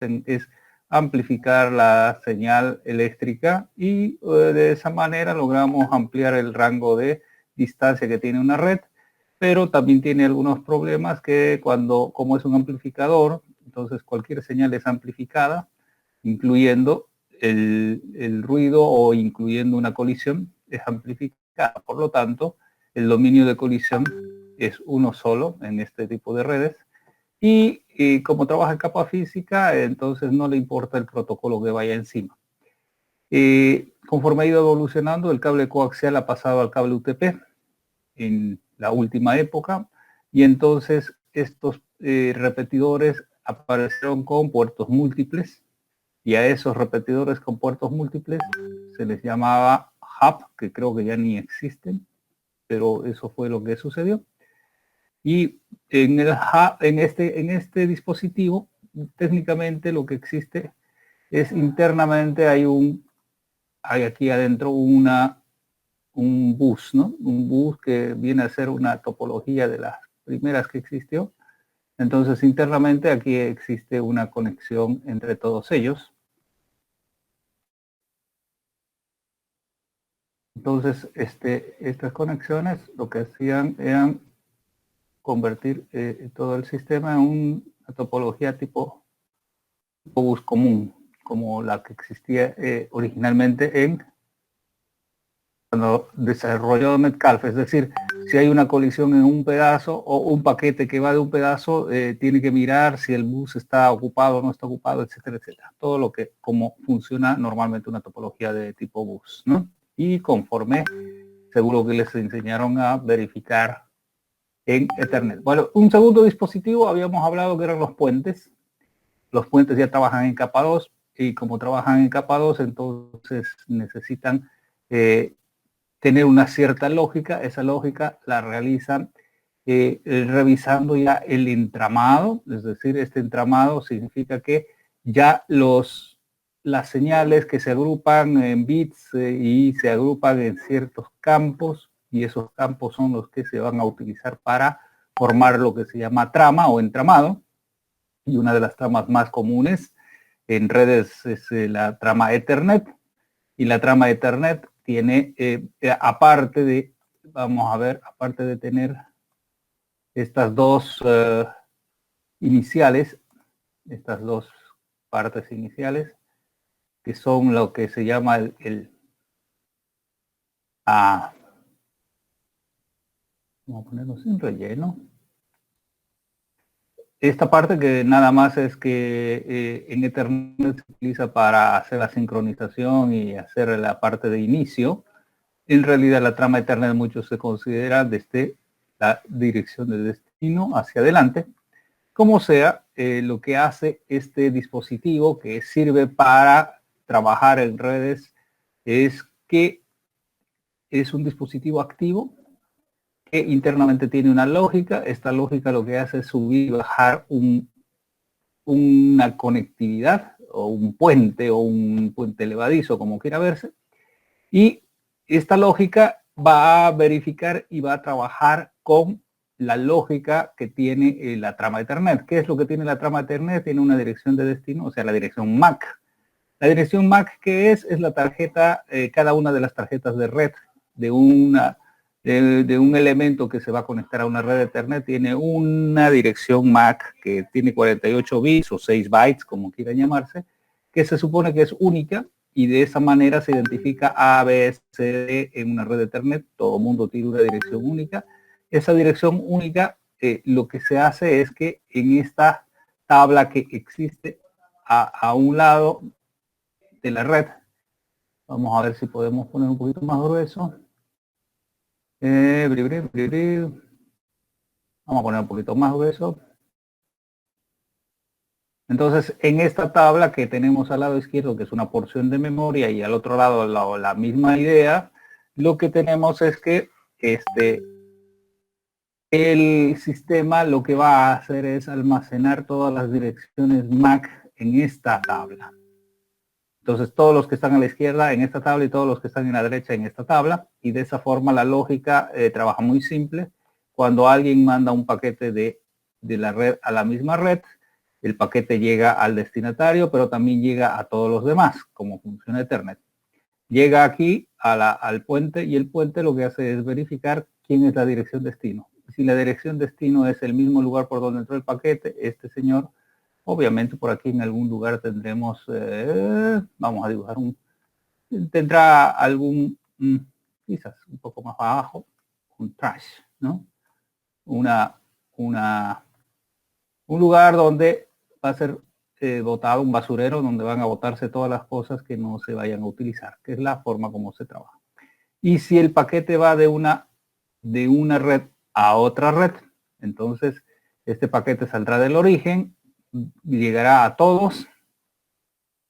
es amplificar la señal eléctrica y de esa manera logramos ampliar el rango de distancia que tiene una red, pero también tiene algunos problemas que como es un amplificador, entonces cualquier señal es amplificada, incluyendo el ruido o incluyendo una colisión, es amplificada. Por lo tanto, el dominio de colisión es uno solo en este tipo de redes. Y como trabaja en capa física, entonces no le importa el protocolo que vaya encima. Conforme ha ido evolucionando, el cable coaxial ha pasado al cable UTP en la última época, y entonces estos repetidores aparecieron con puertos múltiples, y a esos repetidores con puertos múltiples se les llamaba hub, que creo que ya ni existen, pero eso fue lo que sucedió. Y en este dispositivo, técnicamente lo que existe es internamente hay aquí adentro un bus, ¿no? Un bus que viene a ser una topología de las primeras que existió. Entonces, internamente aquí existe una conexión entre todos ellos. Entonces, estas conexiones lo que hacían eran convertir todo el sistema en una topología tipo bus común, como la que existía originalmente cuando desarrolló Metcalfe. Es decir, si hay una colisión en un pedazo o un paquete que va de un pedazo, tiene que mirar si el bus está ocupado o no está ocupado, etcétera, etcétera. Todo lo que, como funciona normalmente una topología de tipo bus, ¿no? Y conforme, seguro que les enseñaron a verificar en Ethernet. Bueno, un segundo dispositivo, habíamos hablado que eran los puentes. Los puentes ya trabajan en capa 2 y como trabajan en capa 2, entonces necesitan tener una cierta lógica. Esa lógica la realizan revisando ya el entramado, es decir, este entramado significa que ya las señales que se agrupan en bits y se agrupan en ciertos campos, y esos campos son los que se van a utilizar para formar lo que se llama trama o entramado. Y una de las tramas más comunes en redes es la trama Ethernet, y la trama Ethernet tiene, aparte de tener estas dos iniciales, estas dos partes iniciales, que son lo que se llama vamos a ponerlo sin relleno. Esta parte que nada más es que en Ethernet se utiliza para hacer la sincronización y hacer la parte de inicio. En realidad la trama Ethernet mucho se considera desde la dirección de destino hacia adelante. Como sea, lo que hace este dispositivo que sirve para trabajar en redes es que es un dispositivo activo que internamente tiene una lógica. Esta lógica lo que hace es subir y bajar una conectividad o un puente levadizo, como quiera verse. Y esta lógica va a verificar y va a trabajar con la lógica que tiene la trama Ethernet. ¿Qué es lo que tiene la trama Ethernet? Tiene una dirección de destino, o sea, la dirección MAC. La dirección MAC, ¿qué es? Es la tarjeta, cada una de las tarjetas de red de un elemento que se va a conectar a una red de Ethernet tiene una dirección MAC que tiene 48 bits o 6 bytes, como quiera llamarse, que se supone que es única, y de esa manera se identifica A, B, C, D en una red de Ethernet. Todo el mundo tiene una dirección única. Esa dirección única, lo que se hace es que en esta tabla que existe a un lado de la red, vamos a ver si podemos poner un poquito más grueso. Vamos a poner un poquito más grueso. Entonces, en esta tabla que tenemos al lado izquierdo, que es una porción de memoria, y al otro lado la misma idea, lo que tenemos es que el sistema lo que va a hacer es almacenar todas las direcciones MAC en esta tabla. Entonces, todos los que están a la izquierda en esta tabla y todos los que están en la derecha en esta tabla, y de esa forma la lógica trabaja muy simple. Cuando alguien manda un paquete de la red a la misma red, el paquete llega al destinatario, pero también llega a todos los demás, como funciona Ethernet. Llega aquí al puente y el puente lo que hace es verificar quién es la dirección destino. Si la dirección destino es el mismo lugar por donde entró el paquete, este señor, obviamente por aquí en algún lugar tendremos, vamos a dibujar tendrá algún, quizás un poco más abajo, un trash, ¿no? Un lugar donde va a ser botado, un basurero donde van a botarse todas las cosas que no se vayan a utilizar, que es la forma como se trabaja. Y si el paquete va de una red a otra red, entonces este paquete saldrá del origen, llegará a todos,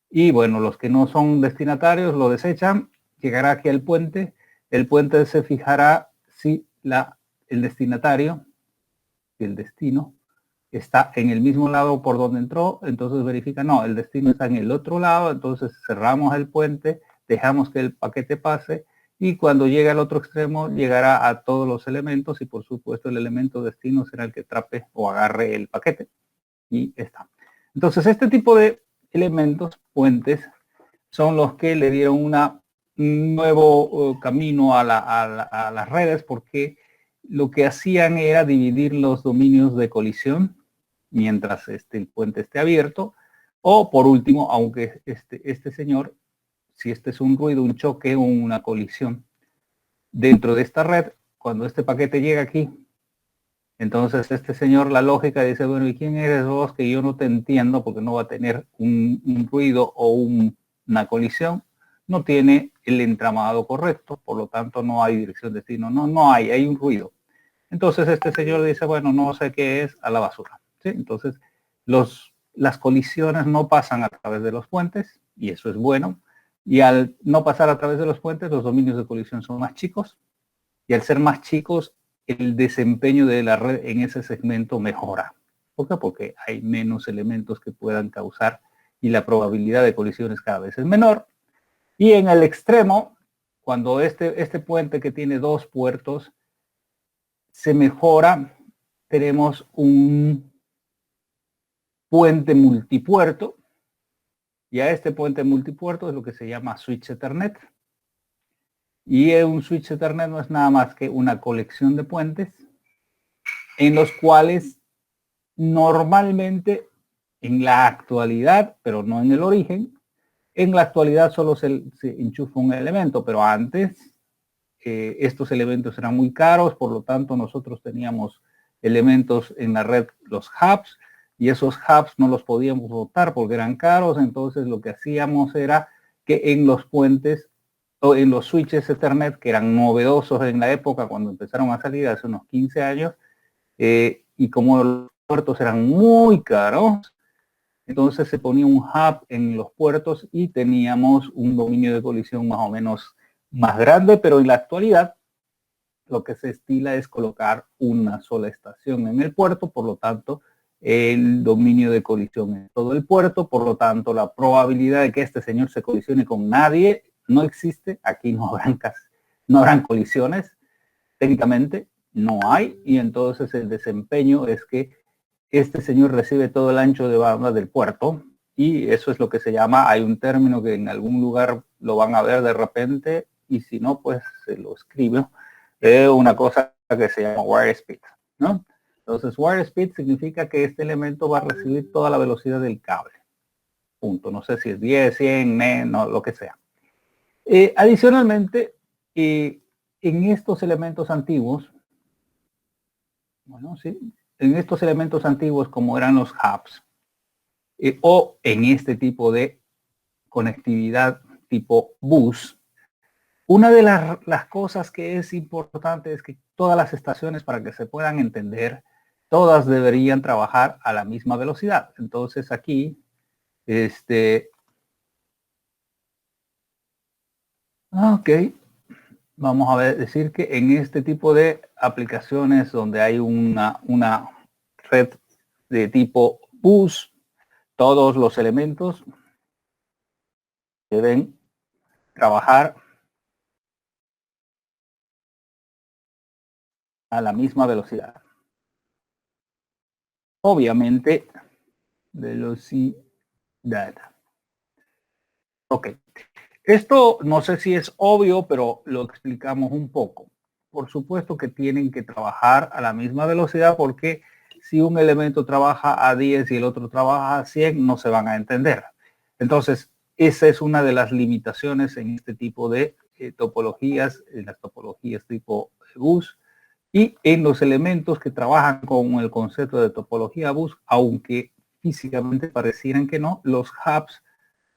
y bueno, los que no son destinatarios lo desechan, llegará aquí al puente, el puente se fijará si el destinatario, el destino, está en el mismo lado por donde entró, entonces verifica, no, el destino está en el otro lado, entonces cerramos el puente, dejamos que el paquete pase, y cuando llegue al otro extremo llegará a todos los elementos, y por supuesto el elemento destino será el que trape o agarre el paquete, y está. Entonces este tipo de elementos, puentes, son los que le dieron un nuevo camino a las redes, porque lo que hacían era dividir los dominios de colisión mientras el puente esté abierto, o por último, aunque este señor, si este es un ruido, un choque o una colisión dentro de esta red, cuando este paquete llega aquí, entonces este señor, la lógica dice, bueno, ¿y quién eres vos que yo no te entiendo porque no va a tener un ruido o una colisión? No tiene el entramado correcto, por lo tanto no hay dirección de destino, no hay un ruido. Entonces este señor dice, bueno, no sé qué es, a la basura. ¿Sí? Entonces las colisiones no pasan a través de los puentes, y eso es bueno, y al no pasar a través de los puentes, los dominios de colisión son más chicos, y al ser más chicos, el desempeño de la red en ese segmento mejora. ¿Por qué? Porque hay menos elementos que puedan causar y la probabilidad de colisiones cada vez es menor. Y en el extremo, cuando este puente que tiene dos puertos se mejora, tenemos un puente multipuerto, y a este puente multipuerto es lo que se llama switch Ethernet. Y un switch Ethernet no es nada más que una colección de puentes en los cuales normalmente en la actualidad, pero no en el origen, en la actualidad solo se enchufa un elemento, pero antes estos elementos eran muy caros, por lo tanto nosotros teníamos elementos en la red, los hubs, y esos hubs no los podíamos botar porque eran caros, entonces lo que hacíamos era que en los puentes o en los switches Ethernet, que eran novedosos en la época cuando empezaron a salir hace unos 15 años, y como los puertos eran muy caros, entonces se ponía un hub en los puertos y teníamos un dominio de colisión más o menos más grande, pero en la actualidad lo que se estila es colocar una sola estación en el puerto, por lo tanto el dominio de colisión en todo el puerto, por lo tanto la probabilidad de que este señor se colisione con nadie no existe, aquí no habrán colisiones, técnicamente no hay, y entonces el desempeño es que este señor recibe todo el ancho de banda del puerto, y eso es lo que se llama, hay un término que en algún lugar lo van a ver de repente, y si no, pues se lo escribo, una cosa que se llama wire speed, ¿no? Entonces, wire speed significa que este elemento va a recibir toda la velocidad del cable. Punto. No sé si es 10, 100, no, lo que sea. Adicionalmente, en estos elementos antiguos, bueno, sí, en estos elementos antiguos como eran los hubs, o en este tipo de conectividad tipo bus, una de las cosas que es importante es que todas las estaciones, para que se puedan entender, todas deberían trabajar a la misma velocidad. Entonces aquí, ok, vamos a decir que en este tipo de aplicaciones donde hay una red de tipo bus, todos los elementos deben trabajar a la misma velocidad. Obviamente, velocidad. Ok. Esto no sé si es obvio, pero lo explicamos un poco. Por supuesto que tienen que trabajar a la misma velocidad porque si un elemento trabaja a 10 y el otro trabaja a 100, no se van a entender. Entonces, esa es una de las limitaciones en este tipo de topologías, en las topologías tipo bus y en los elementos que trabajan con el concepto de topología bus, aunque físicamente parecieran que no, los hubs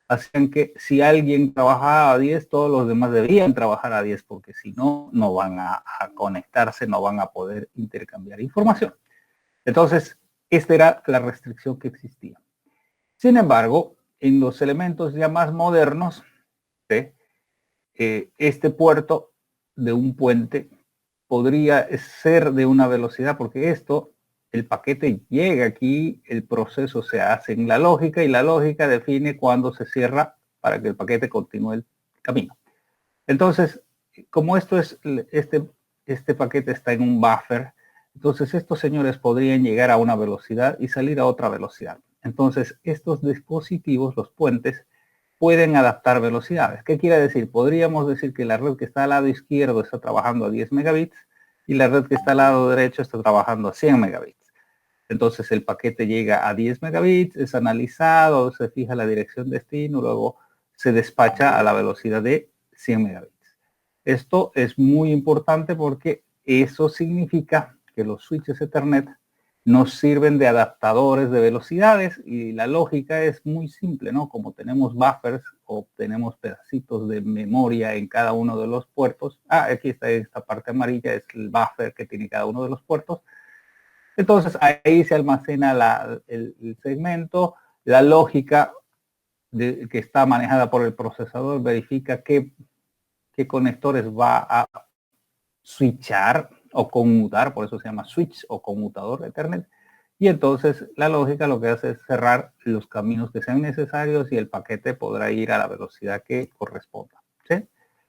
hacían que si alguien trabajaba a 10, todos los demás debían trabajar a 10, porque si no, no van a conectarse, no van a poder intercambiar información. Entonces, esta era la restricción que existía. Sin embargo, en los elementos ya más modernos, ¿sí? Este puerto de un puente podría ser de una velocidad, porque esto, el paquete llega aquí, el proceso se hace en la lógica y la lógica define cuándo se cierra para que el paquete continúe el camino. Entonces, como esto es, este paquete está en un buffer, entonces estos señores podrían llegar a una velocidad y salir a otra velocidad. Entonces, estos dispositivos, los puentes, pueden adaptar velocidades. ¿Qué quiere decir? Podríamos decir que la red que está al lado izquierdo está trabajando a 10 megabits y la red que está al lado derecho está trabajando a 100 megabits. Entonces el paquete llega a 10 megabits, es analizado, se fija la dirección destino, luego se despacha a la velocidad de 100 megabits. Esto es muy importante porque eso significa que los switches Ethernet nos sirven de adaptadores de velocidades y la lógica es muy simple, ¿no? Como tenemos buffers o tenemos pedacitos de memoria en cada uno de los puertos. Aquí está esta parte amarilla, es el buffer que tiene cada uno de los puertos. Entonces ahí se almacena el segmento, la lógica que está manejada por el procesador verifica qué conectores va a switchar o conmutar, por eso se llama switch o conmutador de Ethernet. Y entonces la lógica lo que hace es cerrar los caminos que sean necesarios y el paquete podrá ir a la velocidad que corresponda. ¿Sí?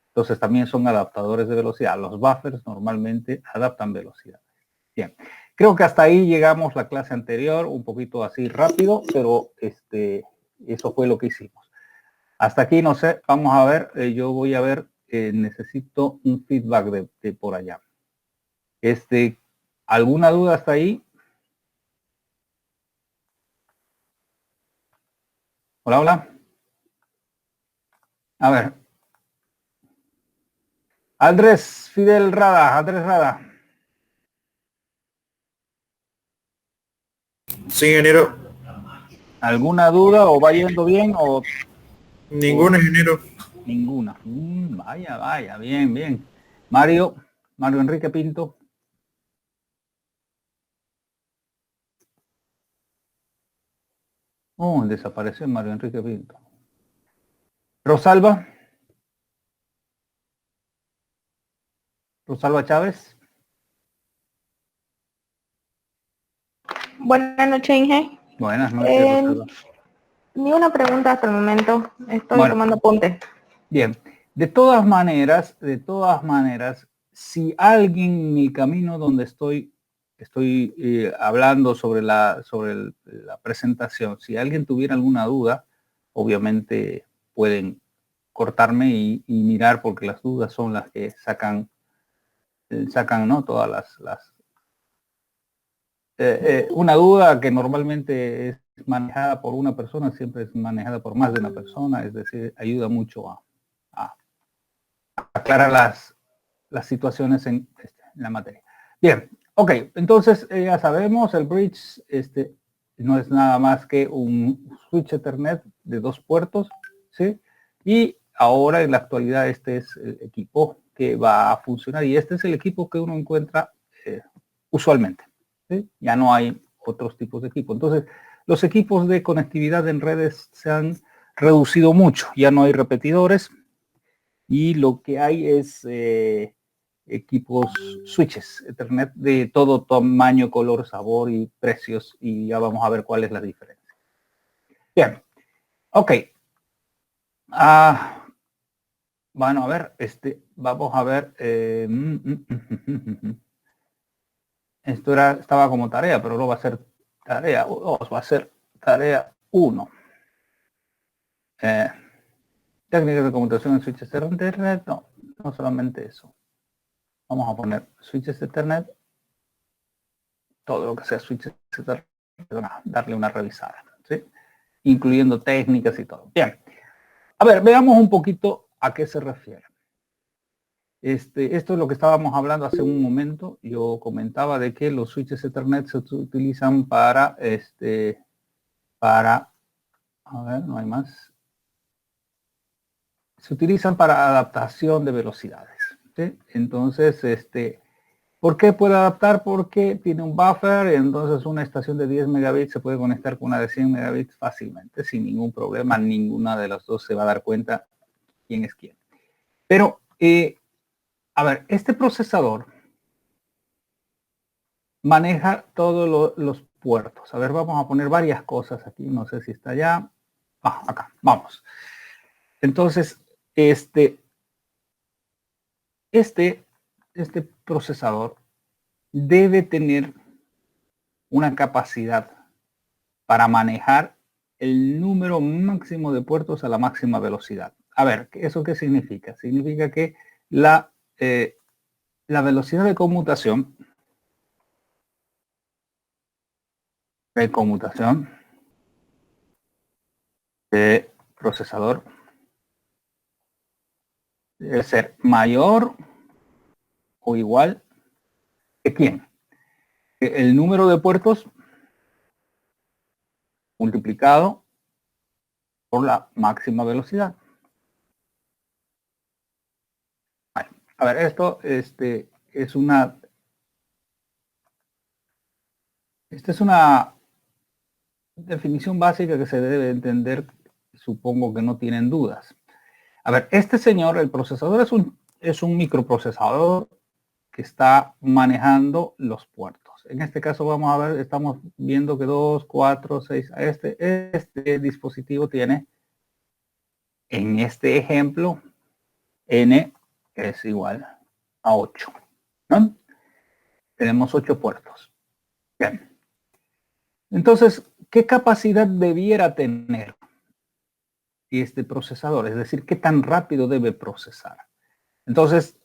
Entonces también son adaptadores de velocidad. Los buffers normalmente adaptan velocidad. Bien, creo que hasta ahí llegamos la clase anterior, un poquito así rápido, pero eso fue lo que hicimos. Hasta aquí, no sé, vamos a ver, yo voy a ver, necesito un feedback de por allá. ¿Alguna duda hasta ahí? Hola, hola. A ver. Andrés Fidel Rada, Andrés Rada. Sí, ingeniero. ¿Alguna duda o va yendo bien Ningún ingeniero. ninguna? Vaya, vaya, bien, bien. Mario Enrique Pinto. Oh, desapareció Mario Enrique Pinto. Rosalba. Rosalba Chávez. Buenas noches, Inge. Buenas noches, Rosalba. Ni una pregunta hasta el momento. Estoy Bueno, tomando apuntes. bien. De todas maneras, si alguien en el camino donde estoy hablando sobre la presentación, si alguien tuviera alguna duda, obviamente pueden cortarme y mirar porque las dudas son las que sacan ¿no? Todas una duda que normalmente es manejada por una persona, siempre es manejada por más de una persona, es decir, ayuda mucho a aclarar las situaciones en la materia. Bien, ok, entonces ya sabemos, el bridge no es nada más que un switch Ethernet de 2 puertos, ¿sí? Y ahora en la actualidad este es el equipo que va a funcionar y este es el equipo que uno encuentra usualmente, ¿sí? Ya no hay otros tipos de equipo. Entonces, los equipos de conectividad en redes se han reducido mucho, ya no hay repetidores, y lo que hay es equipos switches Ethernet de todo tamaño, color, sabor y precios, y ya vamos a ver cuál es la diferencia. Bien, ok. Bueno, a ver, vamos a ver. Esto estaba como tarea, pero no va a ser tarea, va a ser tarea 1. Técnicas de conmutación en switches de Ethernet. No, no solamente eso. Vamos a poner switches de Ethernet. Todo lo que sea switches de Ethernet. Darle una revisada, ¿sí? Incluyendo técnicas y todo. Bien. A ver, veamos un poquito a qué se refiere. Esto es lo que estábamos hablando hace un momento. Yo comentaba de que los switches Ethernet se utilizan para, a ver, no hay más. Se utilizan para adaptación de velocidades, ¿sí? Entonces, ¿por qué puede adaptar? Porque tiene un buffer, entonces una estación de 10 megabits se puede conectar con una de 100 megabits fácilmente, sin ningún problema. Ninguna de las dos se va a dar cuenta quién es quién. Pero, a ver, este procesador maneja todos los puertos. A ver, vamos a poner varias cosas aquí. No sé si está allá. Acá, vamos. Entonces, este procesador debe tener una capacidad para manejar el número máximo de puertos a la máxima velocidad. A ver, ¿eso qué significa? Significa que la velocidad de conmutación de procesador debe ser mayor o igual que ¿quién? El número de puertos multiplicado por la máxima velocidad. Vale. A ver, esto es una definición básica que se debe entender, supongo que no tienen dudas. A ver, este señor, el procesador es un microprocesador que está manejando los puertos. En este caso vamos a ver, estamos viendo que 2, 4, 6, este dispositivo tiene, en este ejemplo, n es igual a 8, ¿no? Tenemos 8 puertos. Bien. Entonces, ¿qué capacidad debiera tener este procesador? Es decir, ¿qué tan rápido debe procesar? Entonces,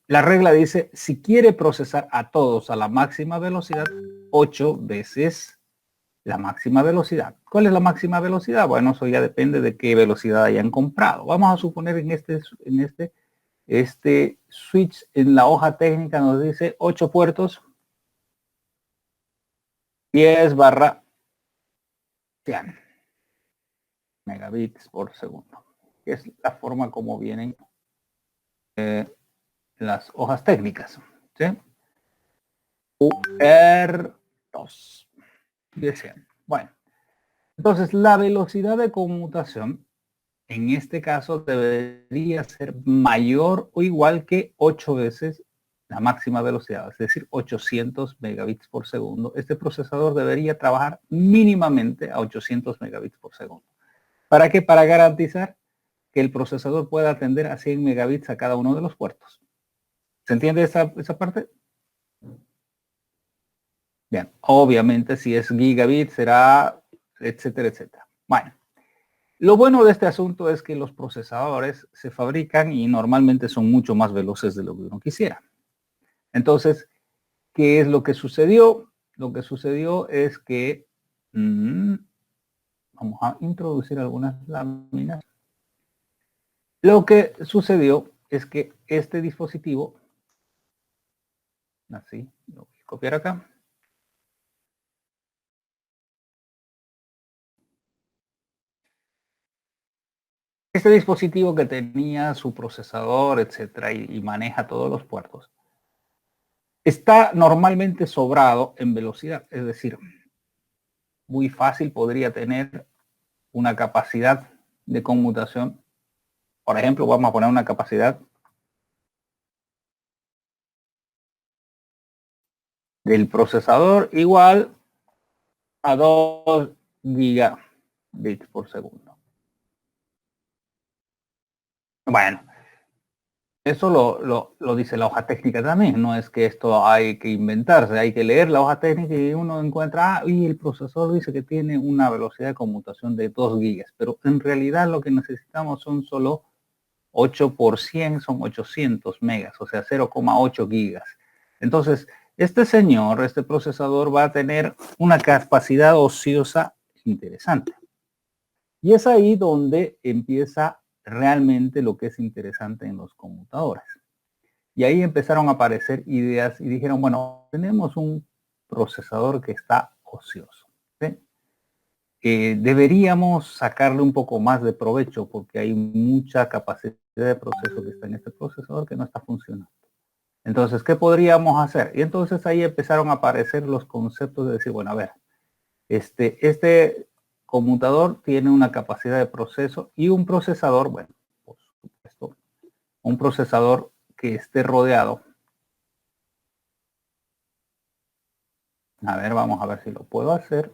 la regla dice, si quiere procesar a todos a la máxima velocidad, 8 veces la máxima velocidad. ¿Cuál es la máxima velocidad? Bueno, eso ya depende de qué velocidad hayan comprado. Vamos a suponer en este switch en la hoja técnica nos dice 8 puertos, 10/100 megabits por segundo. Que es la forma como vienen las hojas técnicas, ¿sí? UR2. Bueno, entonces la velocidad de conmutación en este caso debería ser mayor o igual que 8 veces la máxima velocidad, es decir, 800 megabits por segundo. Este procesador debería trabajar mínimamente a 800 megabits por segundo. ¿Para qué? Para garantizar que el procesador pueda atender a 100 megabits a cada uno de los puertos. ¿Se entiende esa parte? Bien, obviamente si es gigabit será, etcétera, etcétera. Bueno, lo bueno de este asunto es que los procesadores se fabrican y normalmente son mucho más veloces de lo que uno quisiera. Entonces, ¿qué es lo que sucedió? Lo que sucedió es que vamos a introducir algunas láminas. Lo que sucedió es que este dispositivo, así, lo voy a copiar acá. Este dispositivo que tenía su procesador, etcétera, y maneja todos los puertos, está normalmente sobrado en velocidad, es decir, muy fácil podría tener una capacidad de conmutación. Por ejemplo, vamos a poner una capacidad del procesador igual a 2 gigabits por segundo. Bueno, Eso lo dice la hoja técnica también, no es que esto hay que inventarse, hay que leer la hoja técnica y uno encuentra, y el procesador dice que tiene una velocidad de conmutación de 2 gigas, pero en realidad lo que necesitamos son solo 8 por 100, son 800 megas, o sea, 0,8 gigas. Entonces, este procesador va a tener una capacidad ociosa interesante. Y es ahí donde empieza realmente lo que es interesante en los computadores. Y ahí empezaron a aparecer ideas y dijeron, bueno, tenemos un procesador que está ocioso. ¿Sí? Deberíamos sacarle un poco más de provecho porque hay mucha capacidad de proceso que está en este procesador que no está funcionando. Entonces, ¿qué podríamos hacer? Y entonces ahí empezaron a aparecer los conceptos de decir, bueno, a ver, este computador tiene una capacidad de proceso y un procesador, bueno, por supuesto, un procesador que esté rodeado. A ver, vamos a ver si lo puedo hacer.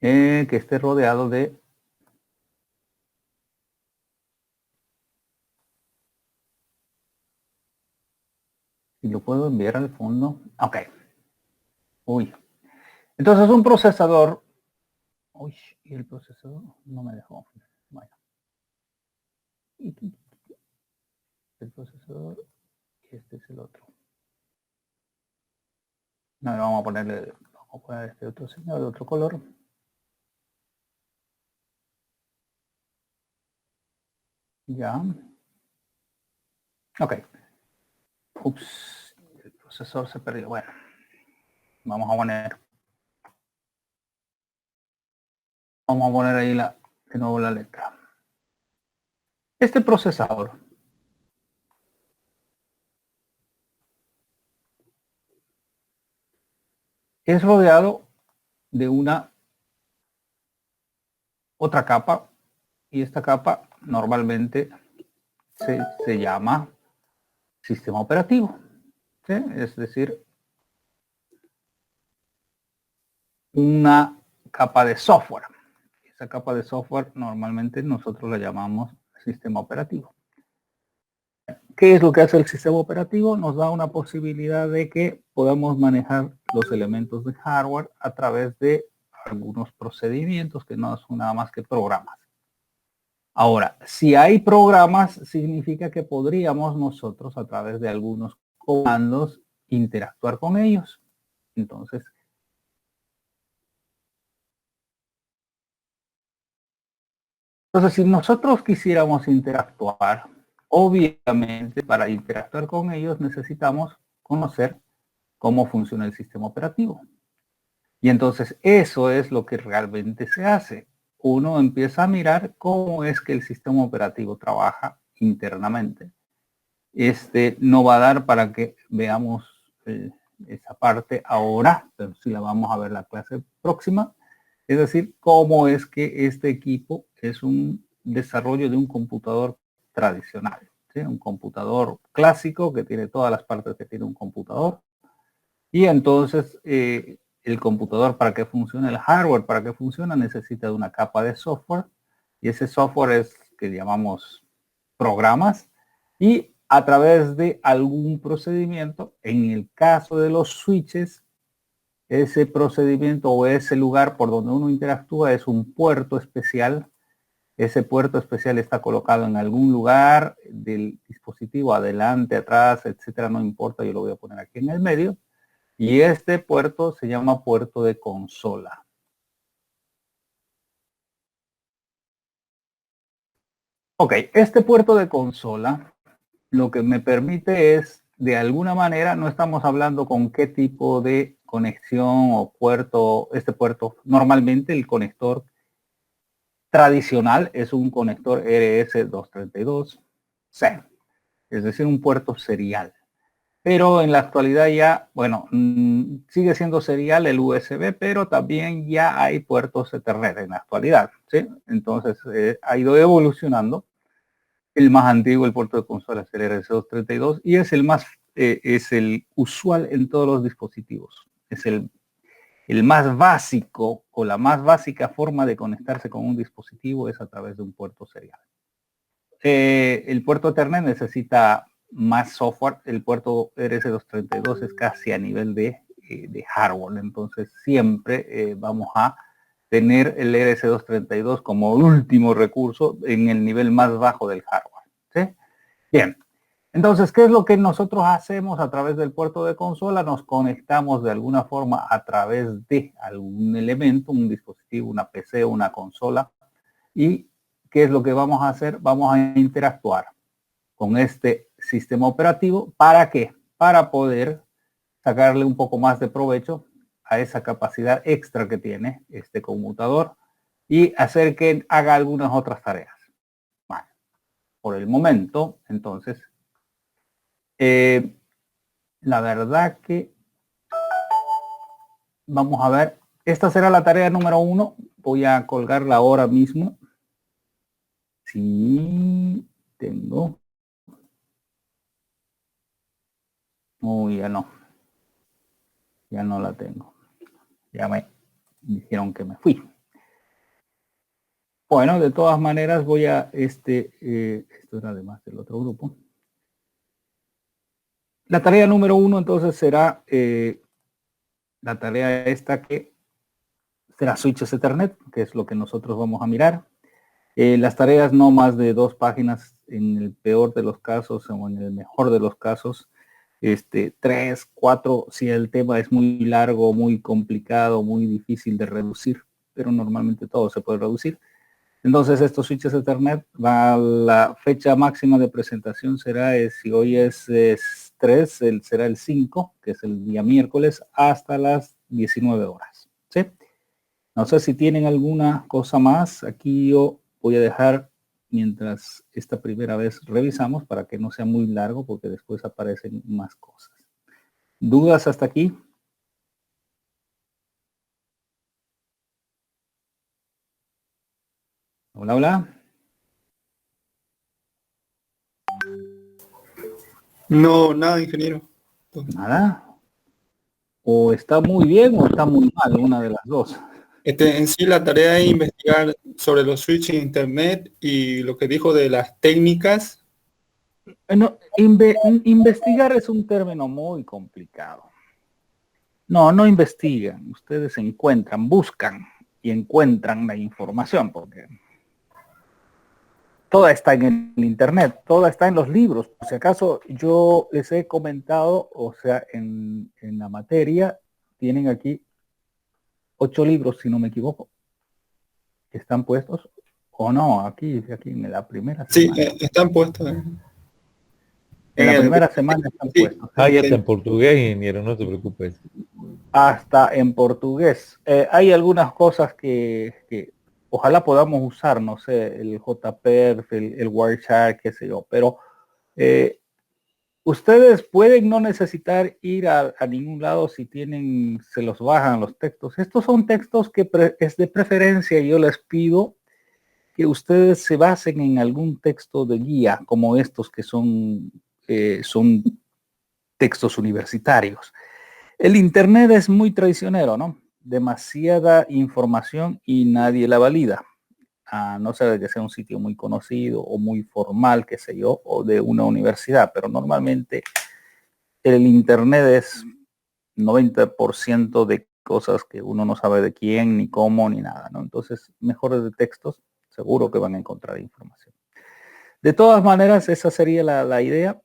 Que esté rodeado de y lo puedo enviar al fondo. Ok. Uy. Entonces un procesador. Uy, y el procesador no me dejó. Bueno. El procesador y este es el otro. No, vamos a ponerle, vamos a poner este otro señor de otro color. Ya. Ok. Ups, el procesador se perdió. Bueno, vamos a poner ahí de nuevo la letra. Este procesador es rodeado de una otra capa y esta capa normalmente se llama sistema operativo, ¿sí? Es decir, una capa de software. Esa capa de software normalmente nosotros la llamamos sistema operativo. ¿Qué es lo que hace el sistema operativo? Nos da una posibilidad de que podamos manejar los elementos de hardware a través de algunos procedimientos que no son nada más que programas. Ahora, si hay programas, significa que podríamos nosotros a través de algunos comandos interactuar con ellos. Entonces, si nosotros quisiéramos interactuar, obviamente para interactuar con ellos necesitamos conocer cómo funciona el sistema operativo. Y entonces eso es lo que realmente se hace. Uno empieza a mirar cómo es que el sistema operativo trabaja internamente. No va a dar para que veamos esa parte ahora, pero sí la vamos a ver la clase próxima. Es decir, cómo es que este equipo es un desarrollo de un computador tradicional, ¿sí? Un computador clásico que tiene todas las partes que tiene un computador. Y entonces el computador, para que funcione, el hardware para que funcione, necesita de una capa de software. Y ese software es que llamamos programas. Y a través de algún procedimiento, en el caso de los switches, ese procedimiento o ese lugar por donde uno interactúa es un puerto especial. Ese puerto especial está colocado en algún lugar del dispositivo, adelante, atrás, etcétera, no importa, yo lo voy a poner aquí en el medio. Y este puerto se llama puerto de consola. Ok, este puerto de consola lo que me permite es, de alguna manera, no estamos hablando con qué tipo de conexión o puerto, este puerto, normalmente el conector tradicional es un conector RS232C, es decir, un puerto serial. Pero en la actualidad ya, bueno, sigue siendo serial el USB, pero también ya hay puertos Ethernet en la actualidad, ¿sí? Entonces ha ido evolucionando. El más antiguo, el puerto de consola, es el RS232 y es el usual en todos los dispositivos. Es el más básico o la más básica forma de conectarse con un dispositivo es a través de un puerto serial. el puerto Ethernet necesita más software. El puerto RS232 es casi a nivel de hardware, entonces siempre vamos a tener el RS232 como último recurso en el nivel más bajo del hardware, ¿sí? Bien, entonces, ¿qué es lo que nosotros hacemos a través del puerto de consola? Nos conectamos de alguna forma a través de algún elemento, un dispositivo, una PC, una consola. ¿Y qué es lo que vamos a hacer? Vamos a interactuar con este sistema operativo. ¿Para qué? Para poder sacarle un poco más de provecho a esa capacidad extra que tiene este conmutador y hacer que haga algunas otras tareas. Bueno, por el momento, entonces, la verdad que vamos a ver, esta será la tarea número 1. Voy a colgarla ahora mismo. Sí, tengo. Ya no. Ya no la tengo. Ya me dijeron que me fui. Bueno, de todas maneras voy a esto era además del otro grupo. La tarea número 1 entonces será la tarea esta que será switches Ethernet, que es lo que nosotros vamos a mirar. Las tareas no más de 2 páginas en el peor de los casos o en el mejor de los casos. 3, 4, si el tema es muy largo, muy complicado, muy difícil de reducir, pero normalmente todo se puede reducir. Entonces estos switches Ethernet, la fecha máxima de presentación será, si hoy es 3, será el 5, que es el día miércoles, hasta las 19 horas. ¿Sí? No sé si tienen alguna cosa más. Aquí yo voy a dejar, mientras esta primera vez revisamos, para que no sea muy largo, porque después aparecen más cosas. ¿Dudas hasta aquí? Hola, hola. No, nada, ingeniero. Nada. O está muy bien o está muy mal, una de las dos. En sí la tarea es investigar sobre los switches en internet y lo que dijo de las técnicas. Bueno, investigar es un término muy complicado. No investigan, ustedes encuentran, buscan y encuentran la información, porque toda está en el internet, toda está en los libros. Por si acaso yo les he comentado, o sea, en la materia, tienen aquí 8 libros, si no me equivoco, que están puestos, o no, aquí en la primera Sí, semana. están puestos En en la el... primera semana están Sí, puestos. Ah, ya está en portugués, ingeniero, no te preocupes. Hasta en portugués. Hay algunas cosas que ojalá podamos usar, no sé, el JPerf, el Wireshark, qué sé yo, pero ustedes pueden no necesitar ir a ningún lado si tienen, se los bajan los textos. Estos son textos que es de preferencia y yo les pido que ustedes se basen en algún texto de guía, como estos que son textos universitarios. El internet es muy traicionero, ¿no? Demasiada información y nadie la valida. A no ser que sea un sitio muy conocido o muy formal, qué sé yo, o de una universidad, pero normalmente el internet es 90% de cosas que uno no sabe de quién, ni cómo, ni nada, ¿no? Entonces, mejores de textos, seguro que van a encontrar información. De todas maneras, esa sería la idea.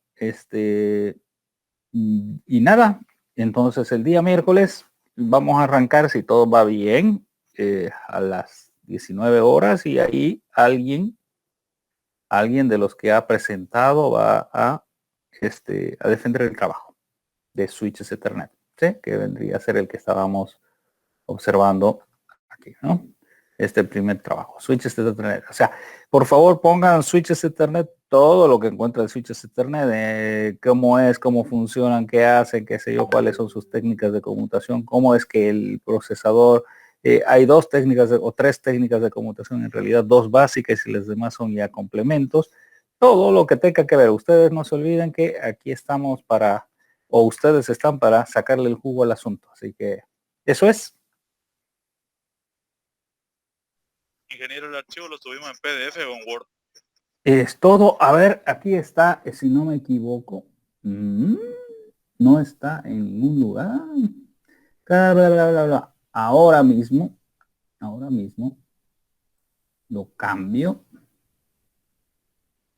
Y nada, entonces el día miércoles vamos a arrancar, si todo va bien, a las 19 horas y ahí alguien de los que ha presentado va a defender el trabajo de switches Ethernet, ¿sí? Que vendría a ser el que estábamos observando aquí, ¿no? Este primer trabajo, switches Ethernet. O sea, por favor pongan switches Ethernet, todo lo que encuentran de switches Ethernet, cómo es, cómo funcionan, qué hacen, qué sé yo, cuáles son sus técnicas de conmutación, cómo es que el procesador, hay 2 técnicas o 3 técnicas de conmutación, en realidad 2 básicas y las demás son ya complementos. Todo lo que tenga que ver. Ustedes no se olviden que aquí estamos para, o ustedes están para sacarle el jugo al asunto. Así que eso es. Ingeniero, el archivo lo subimos en PDF o en Word. Es todo. A ver, aquí está, si no me equivoco. No está en ningún lugar. Bla, bla, bla, bla, bla. Ahora mismo lo cambio.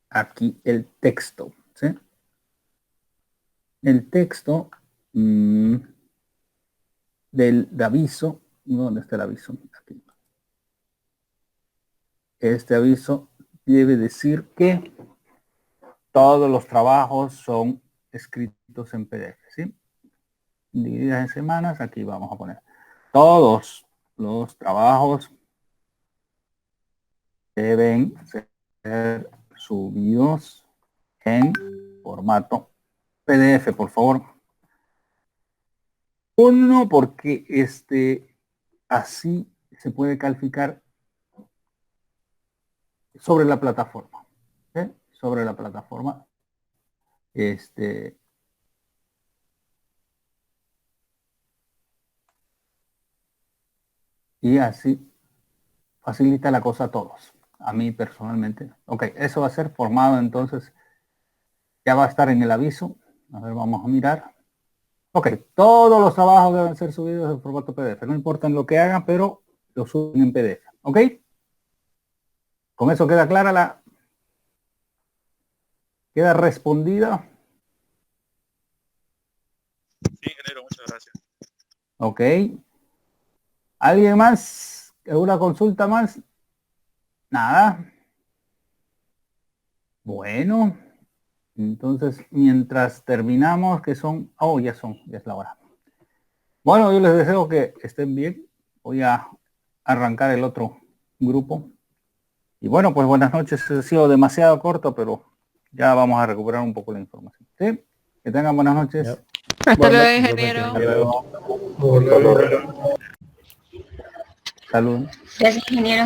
Aquí el texto, ¿sí? El texto del aviso. ¿Dónde está el aviso? Aquí. Este aviso debe decir que todos los trabajos son escritos en PDF, ¿sí? Divididas en semanas, aquí vamos a poner todos los trabajos deben ser subidos en formato PDF, por favor. Uno, porque así se puede calificar sobre la plataforma, ¿sí? Sobre la plataforma. Y así facilita la cosa a todos. A mí personalmente. Ok, eso va a ser formado, entonces ya va a estar en el aviso. A ver, vamos a mirar. Ok, todos los trabajos deben ser subidos en formato PDF. No importa en lo que hagan, pero lo suben en PDF. ¿Ok? Con eso queda clara queda respondida. Sí, ingeniero, muchas gracias. Ok. ¿Alguien más? ¿Alguna consulta más? Nada. Bueno. Entonces, mientras terminamos, que son... Oh, ya es la hora. Bueno, yo les deseo que estén bien. Voy a arrancar el otro grupo. Y bueno, pues buenas noches. Ha sido demasiado corto, pero ya vamos a recuperar un poco la información. ¿Sí? Que tengan buenas noches. Yep. Hasta luego, ingeniero. Hasta luego. Hola. Salud. Gracias, ingeniero.